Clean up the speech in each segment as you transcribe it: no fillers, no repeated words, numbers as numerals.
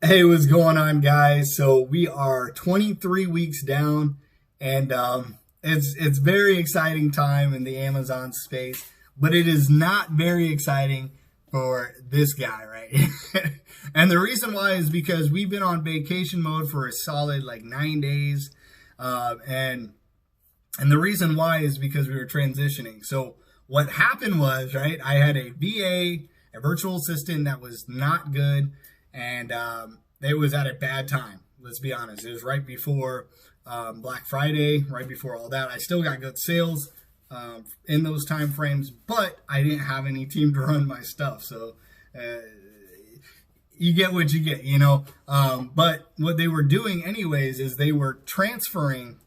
Hey, what's going on, guys? So we are 23 weeks down, and it's very exciting time in the Amazon space, but it is not very exciting for this guy right here. And the reason why is because we've been on vacation mode for a solid like 9 days, and the reason why is because we were transitioning. So what happened was, right, I had a VA, a virtual assistant that was not good, and it was at a bad time. Let's be honest. It was right before Black Friday, right before all that. I still got good sales in those time frames, but I didn't have any team to run my stuff. So you get what you get. But what they were doing anyways is they were transferring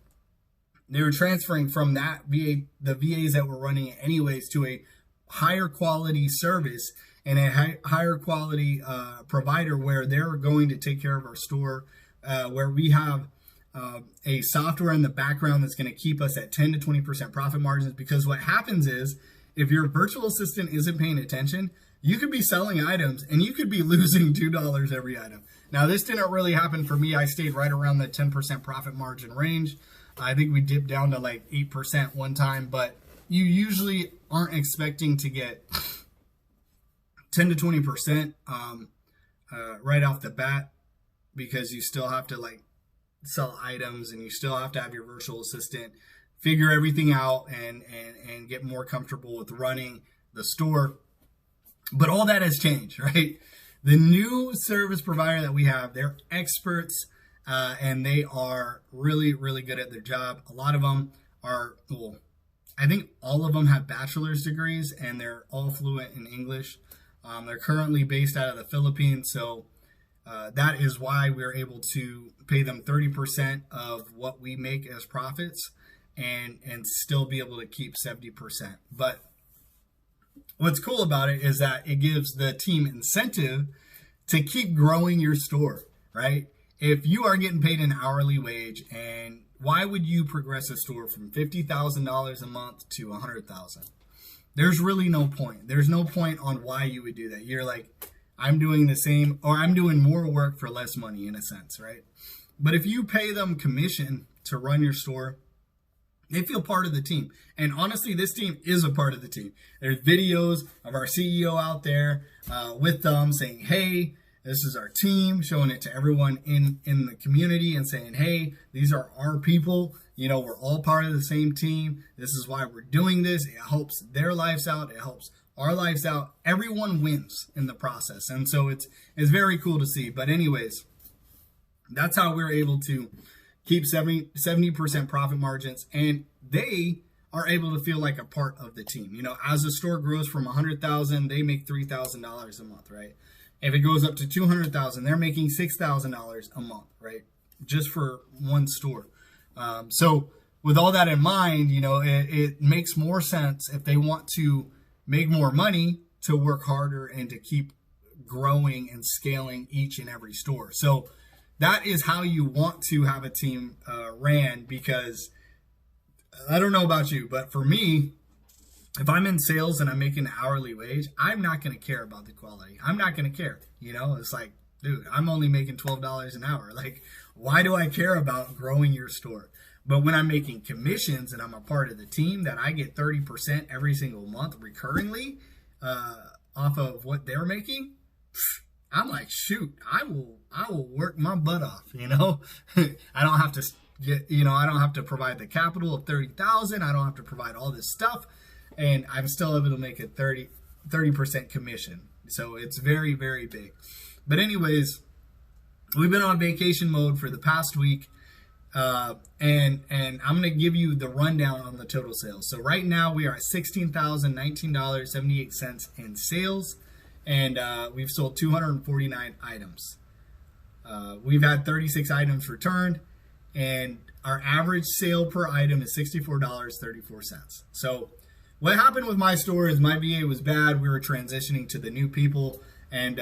from that VA, the VAs that were running it anyways, to a higher quality service and a higher quality provider where they're going to take care of our store, where we have a software in the background that's going to keep us at 10 to 20% profit margins. Because what happens is, if your virtual assistant isn't paying attention, you could be selling items and you could be losing $2 every item. Now, this didn't really happen for me. I stayed right around the 10% profit margin range. I think we dipped down to like 8% one time, but you usually aren't expecting to get 10 to 20% right off the bat, because you still have to like sell items and you still have to have your virtual assistant figure everything out and get more comfortable with running the store. But all that has changed, right? The new service provider that we have, they're experts. And they are really, really good at their job. A lot of them are, well, I think all of them have bachelor's degrees and they're all fluent in English. They're currently based out of the Philippines. So that is why we're able to pay them 30% of what we make as profits and still be able to keep 70%. But what's cool about it is that it gives the team incentive to keep growing your store, right? If you are getting paid an hourly wage, and why would you progress a store from $50,000 a month to $100,000? There's really no point. There's no point on why you would do that. You're like, I'm doing the same, or I'm doing more work for less money in a sense, right? But if you pay them commission to run your store, they feel part of the team. And honestly, this team is a part of the team. There's videos of our CEO out there with them saying, hey, this is our team, showing it to everyone in the community and saying, hey, these are our people. We're all part of the same team. This is why we're doing this. It helps their lives out. It helps our lives out. Everyone wins in the process. And so it's very cool to see. But anyways, that's how we're able to keep 70% profit margins. And they are able to feel like a part of the team. As the store grows from $100,000, they make $3,000 a month, right? If it goes up to $200,000, they're making $6,000 a month, right? Just for one store. So with all that in mind, it makes more sense if they want to make more money to work harder and to keep growing and scaling each and every store. So that is how you want to have a team ran, because I don't know about you, but for me, if I'm in sales and I'm making an hourly wage, I'm not going to care about the quality. I'm not going to care. It's like, dude, I'm only making $12 an hour. Like, why do I care about growing your store? But when I'm making commissions and I'm a part of the team, that I get 30% every single month recurringly off of what they're making, I'm like, shoot, I will work my butt off. I don't have to I don't have to provide the capital of 30,000. I don't have to provide all this stuff. And I'm still able to make a 30% commission. So it's very, very big. But anyways, we've been on vacation mode for the past week. And I'm going to give you the rundown on the total sales. So right now we are at $16,019.78 in sales. And we've sold 249 items. We've had 36 items returned. And our average sale per item is $64.34. So what happened with my store is my VA was bad. We were transitioning to the new people, and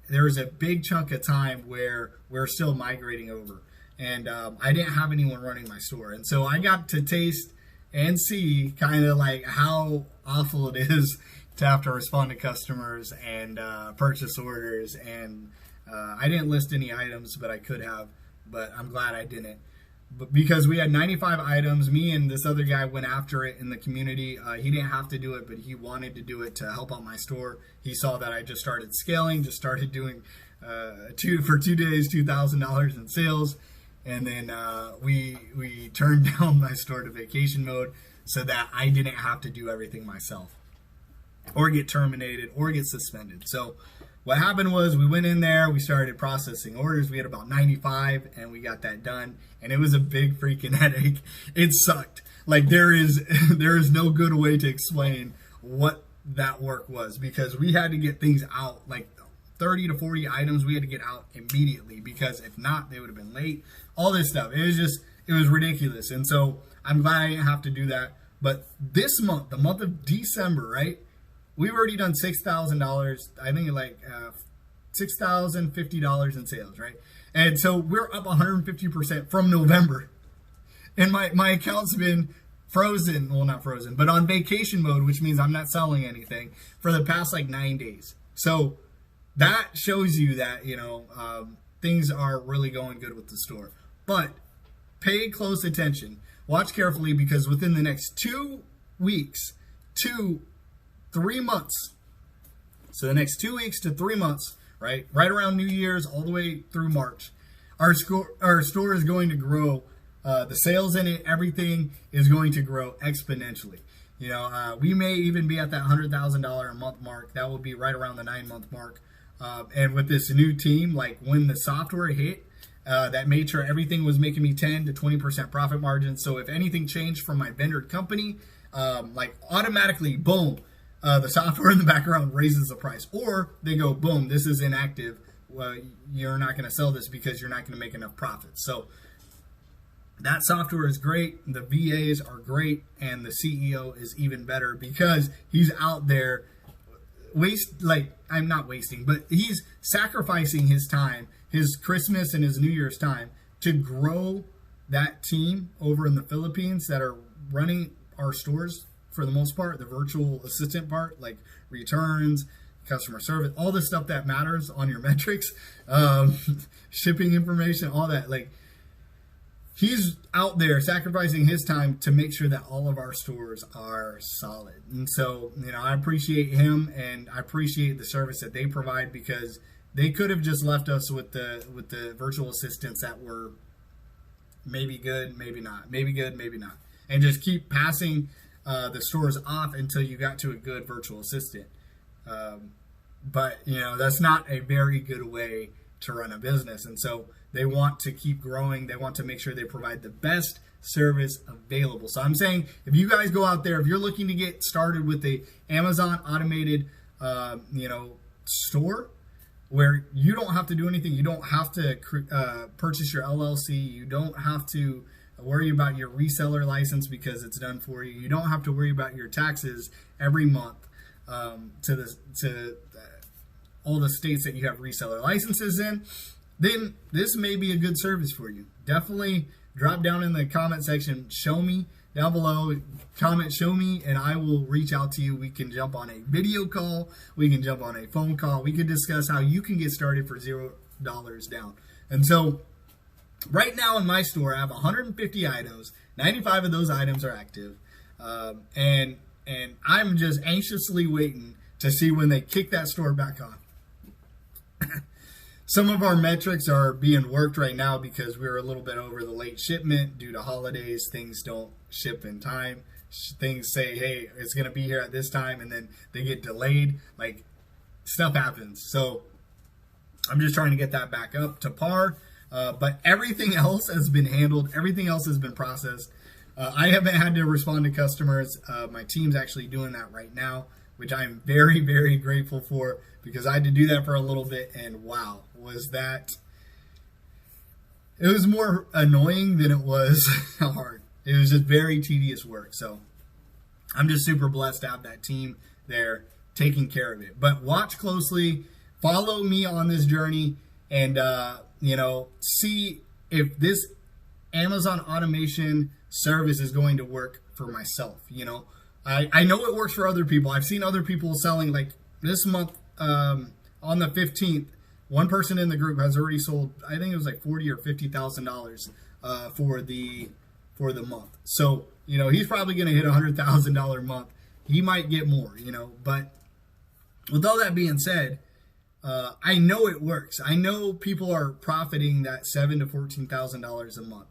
there was a big chunk of time where we're still migrating over, and I didn't have anyone running my store. And so I got to taste and see kind of like how awful it is to have to respond to customers and purchase orders and I didn't list any items, but I could have, but I'm glad I didn't. But because we had 95 items, me and this other guy went after it in the community. He didn't have to do it, but he wanted to do it to help out my store. He saw that I just started scaling, just started doing for 2 days, $2,000 in sales. And then we turned down my store to vacation mode so that I didn't have to do everything myself or get terminated or get suspended. So what happened was we went in there, we started processing orders. We had about 95 and we got that done. And it was a big freaking headache. It sucked. Like there is no good way to explain what that work was, because we had to get things out, like 30 to 40 items we had to get out immediately, because if not, they would have been late. All this stuff. It was ridiculous. And so I'm glad I didn't have to do that. But this month, the month of December, right? We've already done $6,000. I think like $6,050 in sales, right? And so we're up 150% from November. And my account's been frozen. Well, not frozen, but on vacation mode, which means I'm not selling anything for the past like 9 days. So that shows you that, things are really going good with the store. But pay close attention. Watch carefully, because within the next 2 weeks to 3 months, so the next 2 weeks to 3 months, right around New Year's all the way through March, our store is going to grow. The sales in it, everything is going to grow exponentially. We may even be at that $100,000 a month mark. That will be right around the 9-month mark. And with this new team, like when the software hit, that made sure everything was making me 10 to 20% profit margin. So if anything changed from my vendor company, like automatically, boom, the software in the background raises the price. Or they go, boom, this is inactive. Well, you're not going to sell this because you're not going to make enough profits. So that software is great. The VAs are great. And the CEO is even better, because he's out there I'm not wasting, but he's sacrificing his time, his Christmas and his New Year's time, to grow that team over in the Philippines that are running our stores for the most part, the virtual assistant part, like returns, customer service, all the stuff that matters on your metrics, shipping information, all that. Like, he's out there sacrificing his time to make sure that all of our stores are solid. And so, I appreciate him, and I appreciate the service that they provide, because they could have just left us with the virtual assistants that were maybe good, maybe not, maybe good, maybe not, and just keep passing the stores off until you got to a good virtual assistant. But that's not a very good way to run a business. And so they want to keep growing. They want to make sure they provide the best service available. So I'm saying, if you guys go out there, if you're looking to get started with a Amazon automated, store where you don't have to do anything, you don't have to purchase your LLC, you don't have to worry about your reseller license because it's done for you. You don't have to worry about your taxes every month to all the states that you have reseller licenses in. Then this may be a good service for you. Definitely drop down in the comment section. Show me down below. Comment, show me, and I will reach out to you. We can jump on a video call. We can jump on a phone call. We can discuss how you can get started for $0 down. And so right now in my store, I have 150 items. 95 of those items are active. And I'm just anxiously waiting to see when they kick that store back on. Some of our metrics are being worked right now because we're a little bit over the late shipment due to holidays. Things don't ship in time. Things say, hey, it's going to be here at this time, and then they get delayed. Like, stuff happens. So I'm just trying to get that back up to par. But everything else has been handled. Everything else has been processed. I haven't had to respond to customers. My team's actually doing that right now, which I'm very, very grateful for, because I had to do that for a little bit, and wow, was that... It was more annoying than it was hard. It was just very tedious work. So I'm just super blessed to have that team there taking care of it. But watch closely, follow me on this journey, and see if this Amazon automation service is going to work for myself. I know it works for other people. I've seen other people selling, like this month on the 15th, one person in the group has already sold, I think it was like $40,000 or $50,000 for the month. So, you know, he's probably going to hit $100,000 a month. He might get more, you know, but with all that being said, I know it works. I know people are profiting that $7,000 to $14,000 a month,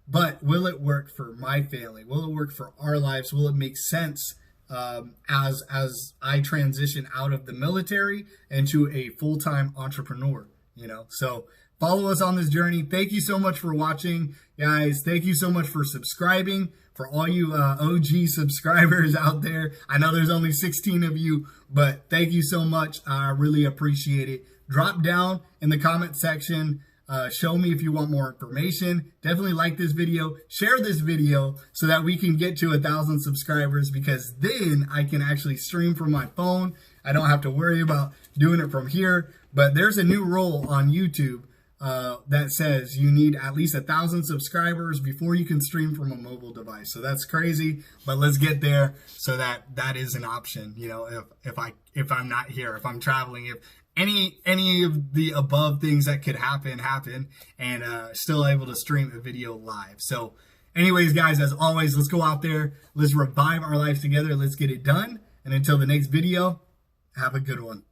but will it work for my family? Will it work for our lives? Will it make sense as I transition out of the military into a full-time entrepreneur? You know, so follow us on this journey. Thank you so much for watching, guys. Thank you so much for subscribing. For all you OG subscribers out there, I know there's only 16 of you, but thank you so much. I really appreciate it. Drop down in the comment section. Show me if you want more information. Definitely like this video. Share this video so that we can get to 1,000 subscribers, because then I can actually stream from my phone. I don't have to worry about doing it from here. But there's a new rule on YouTube that says you need at least 1,000 subscribers before you can stream from a mobile device. So that's crazy, but let's get there so that is an option. You know, if I'm not here, if I'm traveling, if any of the above things that could happen, and still able to stream a video live. So anyways, guys, as always, let's go out there. Let's revive our lives together. Let's get it done. And until the next video, have a good one.